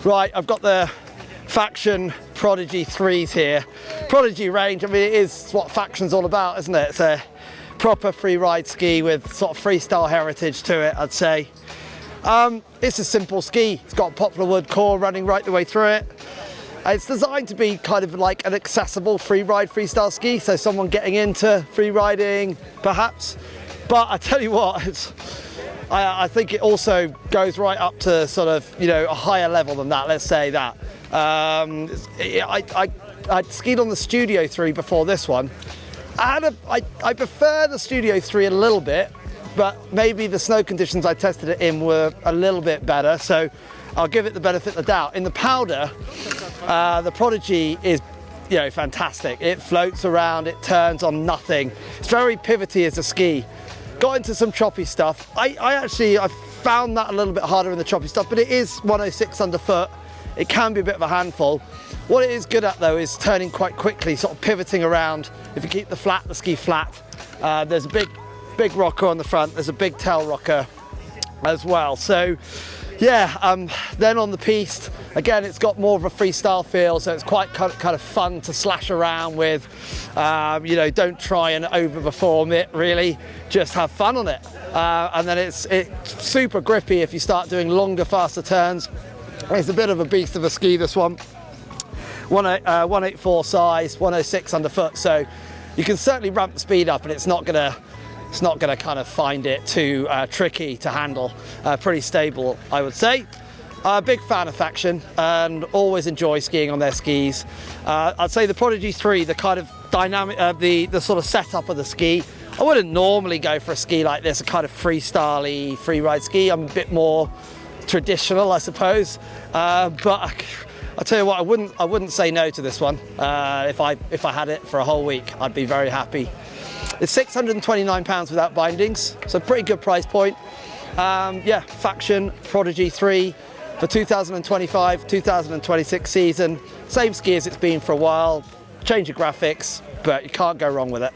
Right, I've got the Faction Prodigy 3s here. Prodigy range, I mean, it is what Faction's all about, isn't it? It's a proper free ride ski with sort of freestyle heritage to it, I'd say. It's a simple ski. It's got a poplar wood core running right the way through it. It's designed to be kind of like an accessible free ride freestyle ski, so someone getting into free riding perhaps. But I tell you what, I think it also goes right up to sort of, you know, a higher level than that, let's say that. I'd skied on the Studio 3 before this one. I prefer the Studio 3 a little bit, but maybe the snow conditions I tested it in were a little bit better, so I'll give it the benefit of the doubt. In the powder, the Prodigy is, you know, fantastic. It floats around, it turns on nothing. It's very pivoty as a ski. Got into some choppy stuff. I found that a little bit harder in the choppy stuff, but it is 106 underfoot. It can be a bit of a handful. What it is good at though is turning quite quickly, sort of pivoting around. If you keep the ski flat, there's a big rocker on the front. There's a big tail rocker as well. So yeah, then on the piste, again, it's got more of a freestyle feel, so it's quite kind of fun to slash around with. You know, don't try and overperform it, really. Just have fun on it. And then it's super grippy if you start doing longer, faster turns. It's a bit of a beast of a ski, this one. 184 size, 106 underfoot, so you can certainly ramp the speed up, and it's not gonna kind of find it too tricky to handle. Pretty stable, I would say. Big fan of Faction and always enjoy skiing on their skis. I'd say the Prodigy 3, the kind of dynamic, the sort of setup of the ski, I wouldn't normally go for a ski like this, a kind of freestyle-y free ride ski. I'm a bit more traditional, I suppose. But I'll tell you what, I wouldn't say no to this one. If I had it for a whole week, I'd be very happy. It's £629 without bindings, so pretty good price point. Yeah, Faction Prodigy 3 for 2025-2026 season. Same ski as it's been for a while, change of graphics, but you can't go wrong with it.